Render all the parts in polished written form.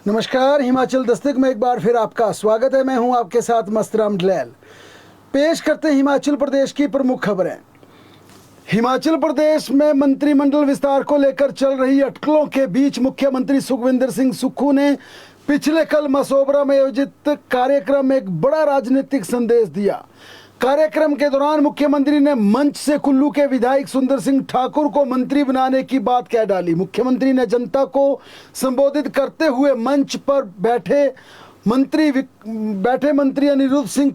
नमस्कार, हिमाचल दस्तक में एक बार फिर आपका स्वागत है। मैं हूं आपके साथ मस्तराम ढलैल। पेश करते हैं हिमाचल प्रदेश की प्रमुख खबरें। हिमाचल प्रदेश में मंत्रिमंडल विस्तार को लेकर चल रही अटकलों के बीच मुख्यमंत्री सुखविंदर सिंह सुक्खू ने पिछले कल मसोबरा में आयोजित कार्यक्रम में एक बड़ा राजनीतिक संदेश दिया। कार्यक्रम के दौरान मुख्यमंत्री ने मंच से कुल्लू के विधायक सुंदर सिंह ठाकुर को मंत्री बनाने की बात कह डाली। मुख्यमंत्री ने जनता को संबोधित करते हुए मंच पर बैठे मंत्री अनिरुद्ध सिंह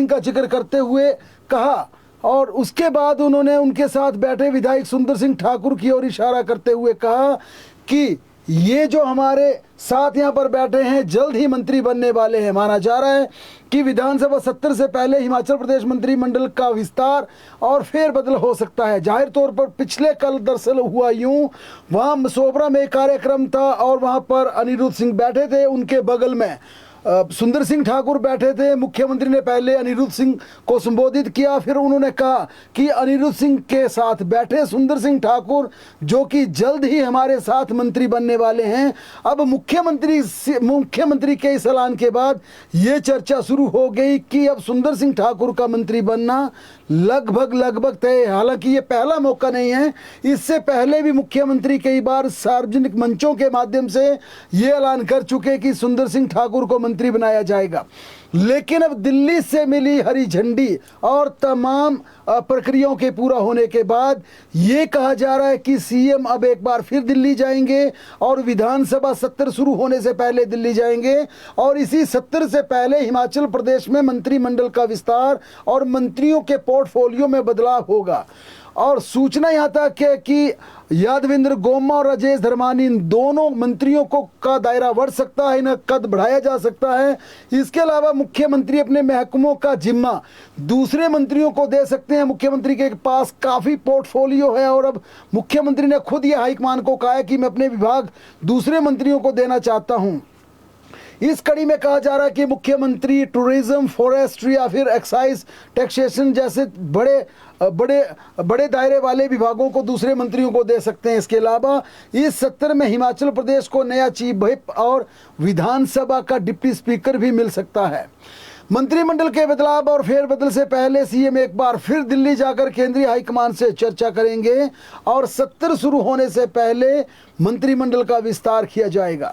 का जिक्र करते हुए कहा और उसके बाद उन्होंने उनके साथ बैठे विधायक सुंदर सिंह ठाकुर की ओर इशारा करते हुए कहा कि ये जो हमारे साथ यहाँ पर बैठे हैं जल्द ही मंत्री बनने वाले हैं। माना जा रहा है कि विधानसभा सत्र से पहले हिमाचल प्रदेश मंत्रिमंडल का विस्तार और फेरबदल हो सकता है। जाहिर तौर पर पिछले कल दरअसल हुआ यूं, वहाँ मसोबरा में कार्यक्रम था और वहाँ पर अनिरुद्ध सिंह बैठे थे, उनके बगल में सुंदर सिंह ठाकुर बैठे थे। मुख्यमंत्री ने पहले अनिरुद्ध सिंह को संबोधित किया, फिर उन्होंने कहा कि अनिरुद्ध सिंह के साथ बैठे सुंदर सिंह ठाकुर जो कि जल्द ही हमारे साथ मंत्री बनने वाले हैं। अब मुख्यमंत्री के इस ऐलान के बाद ये चर्चा शुरू हो गई कि अब सुंदर सिंह ठाकुर का मंत्री बनना लगभग तय। हालांकि ये पहला मौका नहीं है, इससे पहले भी मुख्यमंत्री कई बार सार्वजनिक मंचों के माध्यम से ये ऐलान कर चुके कि सुंदर सिंह ठाकुर को मंत्री बनाया जाएगा। लेकिन अब दिल्ली से मिली हरी झंडी और तमाम प्रक्रियाओं के पूरा होने के बाद ये कहा जा रहा है कि सीएम अब एक बार फिर दिल्ली जाएंगे और विधानसभा सत्र शुरू होने से पहले दिल्ली जाएंगे और इसी सत्र से पहले हिमाचल प्रदेश में मंत्रिमंडल का विस्तार और मंत्रियों के पोर्टफोलियो में बदलाव होगा। और सूचना यहाँ तक है कि यादविंद्र गोमा और राजेश धर्मानी इन दोनों मंत्रियों का दायरा बढ़ सकता है, इन्हें कद बढ़ाया जा सकता है। इसके अलावा मुख्यमंत्री अपने महकमों का जिम्मा दूसरे मंत्रियों को दे सकते हैं। मुख्यमंत्री के पास काफ़ी पोर्टफोलियो है और अब मुख्यमंत्री ने खुद ये हाईकमान को कहा है कि मैं अपने विभाग दूसरे मंत्रियों को देना चाहता हूँ। इस कड़ी में कहा जा रहा है कि मुख्यमंत्री टूरिज्म, फॉरेस्ट्री या फिर एक्साइज, टैक्सेशन जैसे बड़े दायरे वाले विभागों को दूसरे मंत्रियों को दे सकते हैं। इसके अलावा इस सत्र में हिमाचल प्रदेश को नया चीफ व्हिप और विधानसभा का डिप्टी स्पीकर भी मिल सकता है। मंत्रिमंडल के बदलाव और फेरबदल से पहले सीएम एक बार फिर दिल्ली जाकर केंद्रीय हाईकमान से चर्चा करेंगे और सत्र शुरू होने से पहले मंत्रिमंडल का विस्तार किया जाएगा।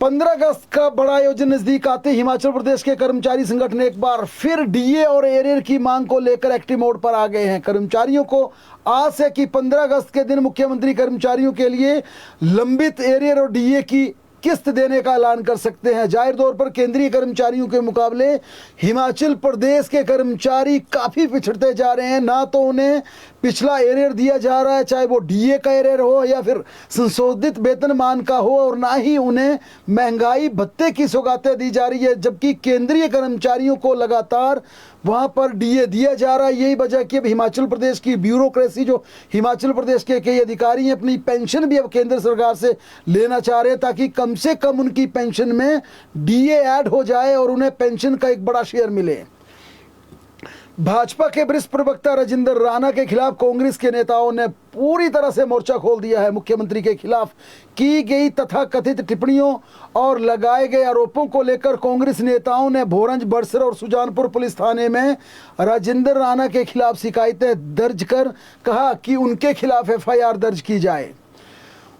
15 अगस्त का बड़ा आयोजन नजदीक आते हिमाचल प्रदेश के कर्मचारी संगठन एक बार फिर डीए और एरियर की मांग को लेकर एक्टिव मोड पर आ गए हैं। कर्मचारियों को आस है कि 15 अगस्त के दिन मुख्यमंत्री कर्मचारियों के लिए लंबित एरियर और डीए की किस्त देने का ऐलान कर सकते हैं। जाहिर तौर पर केंद्रीय कर्मचारियों के मुकाबले हिमाचल प्रदेश के कर्मचारी काफ़ी पिछड़ते जा रहे हैं। ना तो उन्हें पिछला एरियर दिया जा रहा है, चाहे वो डीए का एरियर हो या फिर संशोधित वेतनमान का हो, और ना ही उन्हें महंगाई भत्ते की सौगातें दी जा रही है, जबकि केंद्रीय कर्मचारियों को लगातार वहाँ पर डीए दिया जा रहा है। यही वजह कि अब हिमाचल प्रदेश की ब्यूरोक्रेसी, जो हिमाचल प्रदेश के कई अधिकारी हैं, अपनी पेंशन भी अब केंद्र सरकार से लेना चाह रहे हैं ताकि कम से कम उनकी पेंशन में डीए ऐड हो जाए और उन्हें पेंशन का एक बड़ा शेयर मिले। भाजपा के वरिष्ठ प्रवक्ता राजिंदर राणा के खिलाफ कांग्रेस के नेताओं ने पूरी तरह से मोर्चा खोल दिया है। मुख्यमंत्री के खिलाफ की गई तथाकथित टिप्पणियों और लगाए गए आरोपों को लेकर कांग्रेस नेताओं ने भोरंज, बड़सर और सुजानपुर पुलिस थाने में राजिंदर राणा के खिलाफ शिकायतें दर्ज कर कहा कि उनके खिलाफ एफआईआर दर्ज की जाए।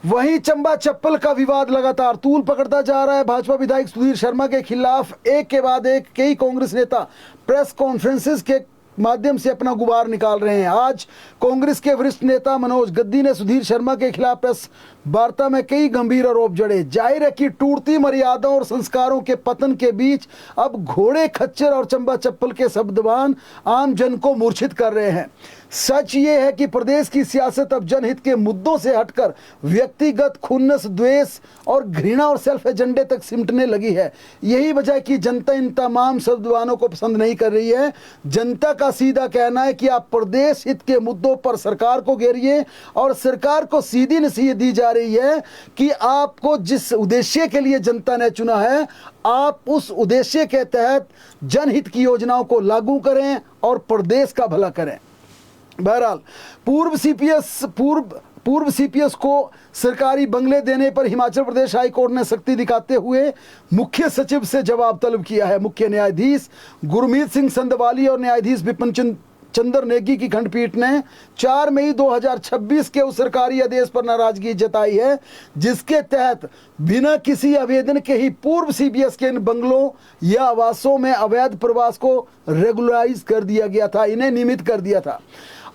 वहीं चंबा चप्पल का विवाद लगातार तूल पकड़ता जा रहा है। भाजपा विधायक सुधीर शर्मा के खिलाफ एक के बाद एक कई कांग्रेस नेता प्रेस कॉन्फ्रेंसेस के माध्यम से अपना गुबार निकाल रहे हैं। आज कांग्रेस के वरिष्ठ नेता मनोज गद्दी ने सुधीर शर्मा के खिलाफ प्रेस वार्ता में कई गंभीर आरोप जड़े। जाहिर है कि टूटती मर्यादाओं और संस्कारों के पतन के बीच अब घोड़े, खच्चर और चंबा चप्पल के शब्दवान आम जन को मूर्छित कर रहे हैं। सच ये है कि प्रदेश की सियासत अब जनहित के मुद्दों से हटकर व्यक्तिगत खुन्नस, द्वेष और घृणा और सेल्फ एजेंडे तक सिमटने लगी है। यही वजह कि जनता इन तमाम शब्दवानों को पसंद नहीं कर रही है। जनता का सीधा कहना है कि आप प्रदेश हित के मुद्दों पर सरकार को घेरिए और सरकार को सीधी नसीहत दी जा रही है कि आपको जिस उद्देश्य के लिए जनता ने चुना है, आप उस उद्देश्य के तहत जनहित की योजनाओं को लागू करें और प्रदेश का भला करें। बहरहाल पूर्व पूर्व सीपीएस को सरकारी बंगले देने पर हिमाचल प्रदेश हाई कोर्ट ने सख्ती दिखाते हुए मुख्य सचिव से जवाब तलब किया है। मुख्य न्यायाधीश गुरमीत सिंह संधवाली और न्यायाधीश विपिन चंद्र नेगी की खंडपीठ ने 4 मई 2026 के उस सरकारी आदेश पर नाराजगी जताई है जिसके तहत बिना किसी आवेदन के ही पूर्व सीपीएस के इन बंगलों या आवासों में अवैध प्रवास को रेगुलराइज कर दिया गया था, इन्हें नियमित कर दिया था।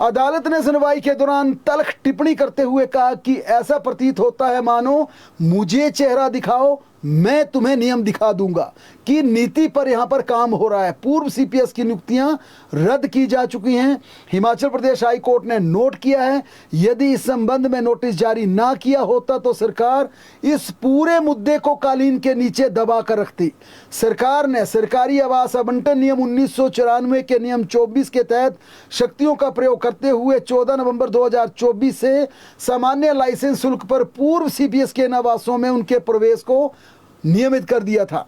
अदालत ने सुनवाई के दौरान तल्ख टिप्पणी करते हुए कहा कि ऐसा प्रतीत होता है मानो मुझे चेहरा दिखाओ मैं तुम्हें नियम दिखा दूंगा कि नीति पर यहां पर काम हो रहा है। पूर्व सीपीएस की नियुक्तियां रद्द की जा चुकी हैं। हिमाचल प्रदेश हाई कोर्ट ने नोट किया है यदि इस संबंध में नोटिस जारी ना किया होता तो सरकार इस पूरे मुद्दे को कालीन के नीचे दबा कर रखती। सरकार ने सरकारी आवास आवंटन नियम 1994 के नियम 24 के तहत शक्तियों का प्रयोग करते हुए 14 नवंबर 2024 से सामान्य लाइसेंस शुल्क पर पूर्व सीपीएस के आवासों में उनके प्रवेश को नियमित कर दिया था,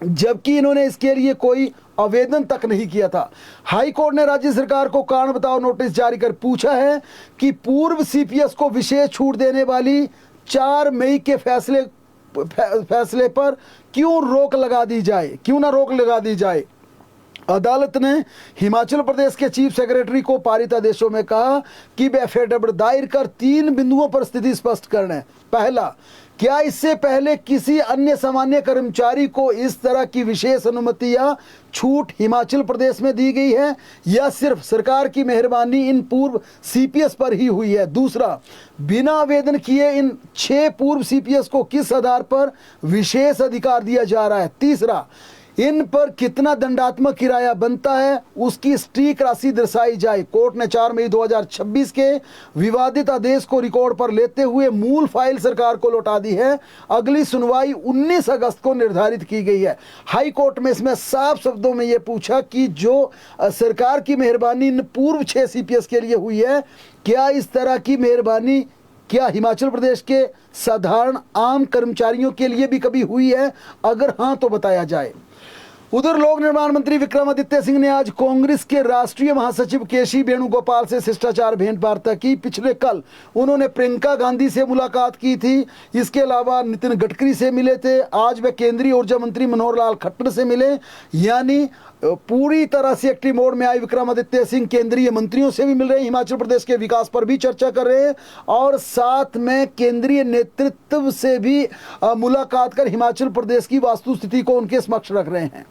जबकि इन्होंने इसके लिए कोई आवेदन तक नहीं किया था। हाई कोर्ट ने राज्य सरकार को कारण बताओ नोटिस जारी कर पूछा है कि पूर्व सीपीएस को विशेष छूट देने वाली 4 मई के फैसले पर क्यों ना रोक लगा दी जाए। अदालत ने हिमाचल प्रदेश के चीफ सेक्रेटरी को पारित आदेशों में कहा कि वे एफिडेविट दायर कर 3 बिंदुओं पर स्थिति स्पष्ट करें। पहला, क्या इससे पहले किसी अन्य सामान्य कर्मचारी को इस तरह की विशेष अनुमति या छूट हिमाचल प्रदेश में दी गई है या सिर्फ सरकार की मेहरबानी इन पूर्व सीपीएस पर ही हुई है। दूसरा, बिना आवेदन किए इन 6 पूर्व सीपीएस को किस आधार पर विशेष अधिकार दिया जा रहा है। तीसरा, इन पर कितना दंडात्मक किराया बनता है उसकी सटीक राशि दर्शाई जाए। कोर्ट ने 4 मई 2026 के विवादित आदेश को रिकॉर्ड पर लेते हुए मूल फाइल सरकार को लौटा दी है। अगली सुनवाई 19 अगस्त को निर्धारित की गई है। हाई कोर्ट में इसमें साफ शब्दों में यह पूछा कि जो सरकार की मेहरबानी इन पूर्व 6 सीपीएस के लिए हुई है, क्या इस तरह की मेहरबानी क्या हिमाचल प्रदेश के साधारण आम कर्मचारियों के लिए भी कभी हुई है? अगर हाँ तो बताया जाए। उधर लोक निर्माण मंत्री विक्रमादित्य सिंह ने आज कांग्रेस के राष्ट्रीय महासचिव केसी वेणुगोपाल से शिष्टाचार भेंट वार्ता की। पिछले कल उन्होंने प्रियंका गांधी से मुलाकात की थी। इसके अलावा नितिन गडकरी से मिले थे। आज वे केंद्रीय ऊर्जा मंत्री मनोहर लाल खट्टर से मिले। यानी पूरी तरह से एक्टिव मोड में आए विक्रमादित्य सिंह केंद्रीय मंत्रियों से भी मिल रहे हैं, हिमाचल प्रदेश के विकास पर भी चर्चा कर रहे हैं और साथ में केंद्रीय नेतृत्व से भी मुलाकात कर हिमाचल प्रदेश की वास्तुस्थिति को उनके समक्ष रख रहे हैं।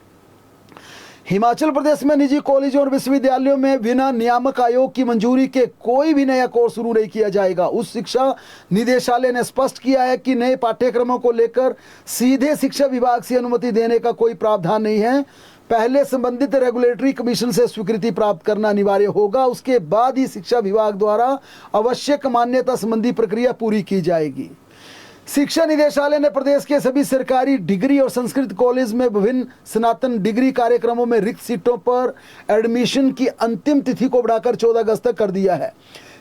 हिमाचल प्रदेश में निजी कॉलेजों और विश्वविद्यालयों में बिना नियामक आयोग की मंजूरी के कोई भी नया कोर्स शुरू नहीं किया जाएगा। उच्च शिक्षा निदेशालय ने स्पष्ट किया है कि नए पाठ्यक्रमों को लेकर सीधे शिक्षा विभाग से अनुमति देने का कोई प्रावधान नहीं है। पहले संबंधित रेगुलेटरी कमीशन से स्वीकृति प्राप्त करना अनिवार्य होगा। उसके बाद ही शिक्षा विभाग द्वारा आवश्यक मान्यता संबंधी प्रक्रिया पूरी की जाएगी। शिक्षा निदेशालय ने प्रदेश के सभी सरकारी डिग्री और संस्कृत कॉलेज में विभिन्न स्नातन डिग्री कार्यक्रमों में रिक्त सीटों पर एडमिशन की अंतिम तिथि को बढ़ाकर 14 अगस्त तक कर दिया है।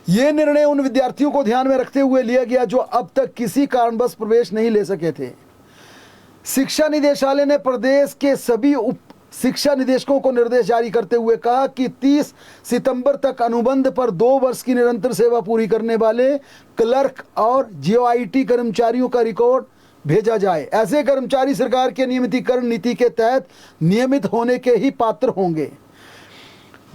यह निर्णय उन विद्यार्थियों को ध्यान में रखते हुए लिया गया जो अब तक किसी कारणवश प्रवेश नहीं ले सके थे। शिक्षा निदेशालय ने प्रदेश के सभी उप शिक्षा निदेशकों को निर्देश जारी करते हुए कहा कि 30 सितंबर तक अनुबंध पर 2 वर्ष की निरंतर सेवा पूरी करने वाले क्लर्क और जीओआईटी कर्मचारियों का रिकॉर्ड भेजा जाए। ऐसे कर्मचारी सरकार के नियमितीकरण नीति के तहत नियमित होने के ही पात्र होंगे।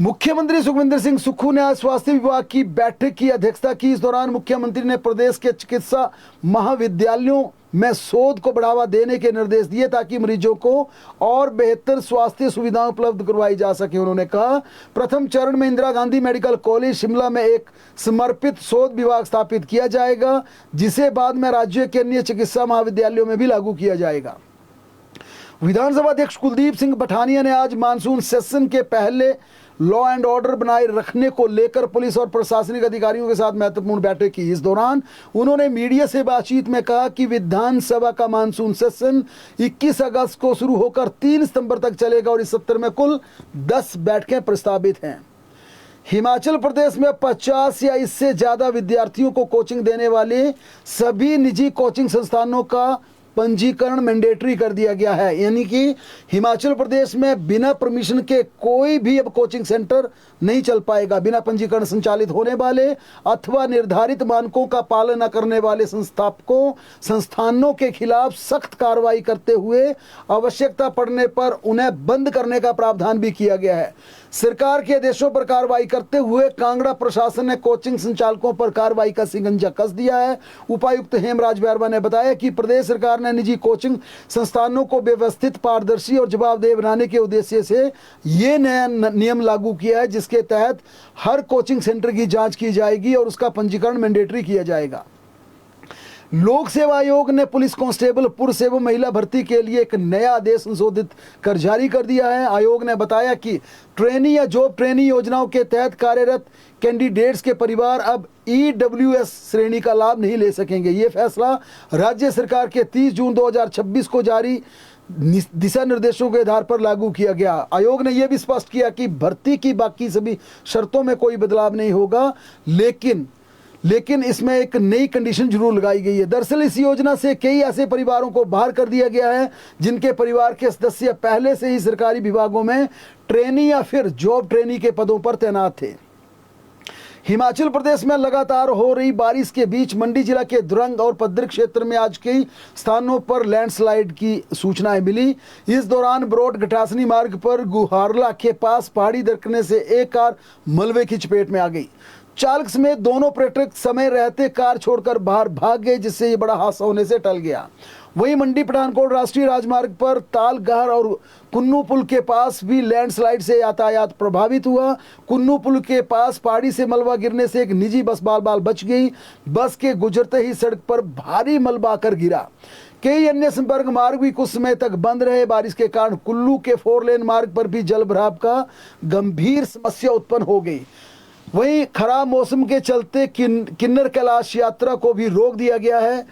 मुख्यमंत्री सुखविंदर सिंह सुक्खू ने आज स्वास्थ्य विभाग की बैठक की अध्यक्षता की। इस दौरान मुख्यमंत्री ने प्रदेश के चिकित्सा महाविद्यालयों में शोध को बढ़ावा देने के निर्देश दिए ताकि मरीजों को और बेहतर स्वास्थ्य सुविधाएं उपलब्ध करवाई जा सके। उन्होंने कहा, प्रथम चरण में इंदिरा गांधी मेडिकल कॉलेज शिमला में एक समर्पित शोध विभाग स्थापित किया जाएगा, जिसे बाद में राज्य के अन्य चिकित्सा महाविद्यालयों में भी लागू किया जाएगा। विधानसभा अध्यक्ष कुलदीप सिंह पठानिया ने आज मानसून सेशन के पहले लॉ एंड ऑर्डर बनाए रखने को लेकर पुलिस और प्रशासनिक अधिकारियों के साथ महत्वपूर्ण बैठक की। इस दौरान उन्होंने मीडिया से बातचीत में कहा कि विधानसभा का मानसून सेशन 21 अगस्त को शुरू होकर 3 सितंबर तक चलेगा और इस सत्र में कुल 10 बैठकें प्रस्तावित हैं। हिमाचल प्रदेश में 50 या इससे ज़्यादा विद्यार्थियों को कोचिंग देने वाले सभी निजी कोचिंग संस्थानों का पंजीकरण मैंडेटरी कर दिया गया है। यानी कि हिमाचल प्रदेश में बिना परमिशन के कोई भी अब कोचिंग सेंटर नहीं चल पाएगा। बिना पंजीकरण संचालित होने वाले अथवा निर्धारित मानकों का पालन न करने वाले संस्थापकों संस्थानों के खिलाफ सख्त कार्रवाई करते हुए आवश्यकता पड़ने पर उन्हें बंद करने का प्रावधान भी किया गया है। सरकार के आदेशों पर कार्रवाई करते हुए कांगड़ा प्रशासन ने कोचिंग संचालकों पर कार्रवाई का शिकंजा कस दिया है। उपायुक्त हेमराज बैरवा ने बताया कि प्रदेश सरकार ने निजी कोचिंग संस्थानों को व्यवस्थित, पारदर्शी और जवाबदेह बनाने के उद्देश्य से ये नया नियम लागू किया है, जिसके तहत हर कोचिंग सेंटर की जांच की जाएगी और उसका पंजीकरण मैंडेटरी किया जाएगा। लोक सेवा आयोग ने पुलिस कांस्टेबल पुरुष एवं महिला भर्ती के लिए एक नया आदेश संशोधित कर जारी कर दिया है। आयोग ने बताया कि ट्रेनी या जॉब ट्रेनी योजनाओं के तहत कार्यरत कैंडिडेट्स के परिवार अब EWS श्रेणी का लाभ नहीं ले सकेंगे। ये फैसला राज्य सरकार के 30 जून 2026 को जारी दिशा निर्देशों के आधार पर लागू किया गया। आयोग ने यह भी स्पष्ट किया कि भर्ती की बाकी सभी शर्तों में कोई बदलाव नहीं होगा, लेकिन इसमें एक नई कंडीशन जरूर लगाई गई है। दरअसल इस योजना से कई ऐसे परिवारों को बाहर कर दिया गया है जिनके परिवार के सदस्य पहले से ही सरकारी विभागों में ट्रेनी या फिर जॉब ट्रेनी के पदों पर तैनात थे। हिमाचल प्रदेश में लगातार हो रही बारिश के बीच मंडी जिला के दुरंग और पद्दर क्षेत्र में आज कई स्थानों पर लैंडस्लाइड की सूचनाएं मिली। इस दौरान ब्रोड गटासनी मार्ग पर गुहारला के पास पहाड़ी दरकने से एक कार मलबे की चपेट में आ गई। चालक समेत दोनों पर्यटक समय रहते कार छोड़कर बाहर भाग गए, जिससे ये बड़ा हादसा होने से टल गया। वहीं मंडी पठानकोट राष्ट्रीय राजमार्ग पर तालगार और कुन्नू पुल के पास भी लैंडस्लाइड से यातायात प्रभावित हुआ। कुन्नू पुल के पास पहाड़ी से मलबा गिरने से एक निजी बस बाल बाल बच गई। बस के गुजरते ही सड़क पर भारी मलबा आकर गिरा। कई अन्य संपर्क मार्ग भी कुछ समय तक बंद रहे। बारिश के कारण कुल्लू के 4 लेन मार्ग पर भी जल भराव का गंभीर समस्या उत्पन्न हो गई। वहीं खराब मौसम के चलते किन्नर कैलाश यात्रा को भी रोक दिया गया है।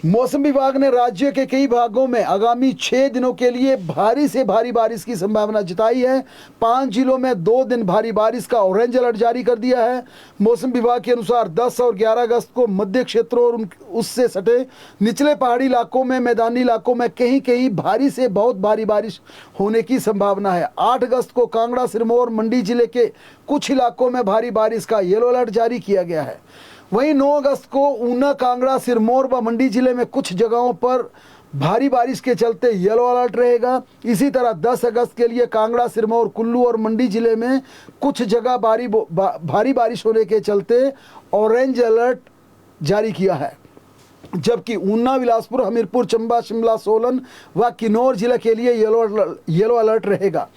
मौसम विभाग ने राज्य के कई भागों में आगामी 6 दिनों के लिए भारी से भारी बारिश की संभावना जताई है। 5 जिलों में 2 दिन भारी बारिश का ऑरेंज अलर्ट जारी कर दिया है। मौसम विभाग के अनुसार 10 और 11 अगस्त को मध्य क्षेत्रों और उससे सटे निचले पहाड़ी इलाकों में, मैदानी इलाकों में कहीं कहीं भारी से बहुत भारी बारिश होने की संभावना है। 8 अगस्त को कांगड़ा, सिरमौर, मंडी जिले के कुछ इलाकों में भारी बारिश का येलो अलर्ट जारी किया गया है। वहीं 9 अगस्त को ऊना, कांगड़ा, सिरमौर व मंडी जिले में कुछ जगहों पर भारी बारिश के चलते येलो अलर्ट रहेगा। इसी तरह 10 अगस्त के लिए कांगड़ा, सिरमौर, कुल्लू और मंडी जिले में कुछ जगह भारी बारिश होने के चलते ऑरेंज अलर्ट जारी किया है। जबकि ऊना, बिलासपुर, हमीरपुर, चंबा, शिमला, सोलन व किन्नौर जिले के लिए येलो अलर्ट रहेगा।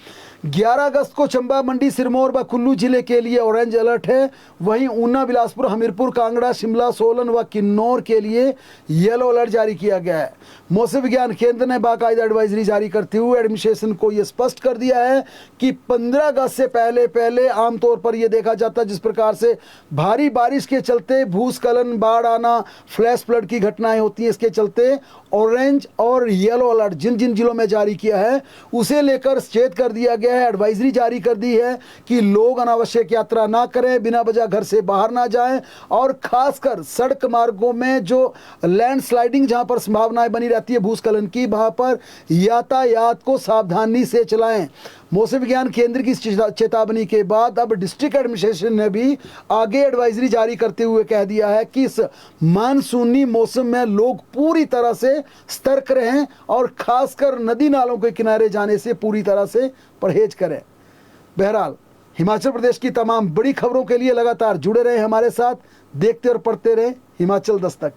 11 अगस्त को चंबा, मंडी, सिरमौर व कुल्लू जिले के लिए ऑरेंज अलर्ट है। वहीं ऊना, बिलासपुर, हमीरपुर, कांगड़ा, शिमला, सोलन व किन्नौर के लिए येलो अलर्ट जारी किया गया है। मौसम विज्ञान केंद्र ने बाकायदा एडवाइजरी जारी करते हुए एडमिनिस्ट्रेशन को यह स्पष्ट कर दिया है कि 15 अगस्त से पहले आमतौर पर यह देखा जाता है जिस प्रकार से भारी बारिश के चलते भूस्खलन, बाढ़ आना, फ्लैश फ्लड की घटनाएं होती हैं, इसके चलते ऑरेंज और येलो अलर्ट जिन जिन जिलों में जारी किया है उसे लेकर सचेत कर दिया गया है। एडवाइजरी जारी कर दी है कि लोग अनावश्यक यात्रा ना करें, बिना वजह घर से बाहर ना जाएं और खासकर सड़क मार्गों में जो लैंडस्लाइडिंग जहां पर संभावनाएं बनी रहती है भूस्खलन की, वहां पर यातायात को सावधानी से चलाएं। मौसम विज्ञान केंद्र की चेतावनी के बाद अब डिस्ट्रिक्ट एडमिनिस्ट्रेशन ने भी आगे एडवाइजरी जारी करते हुए कह दिया है कि इस मानसूनी मौसम में लोग पूरी तरह से सतर्क रहें और खासकर नदी नालों के किनारे जाने से पूरी तरह से परहेज करें। बहरहाल हिमाचल प्रदेश की तमाम बड़ी खबरों के लिए लगातार जुड़े रहें हमारे साथ, देखते और पढ़ते रहें हिमाचल दस्तक।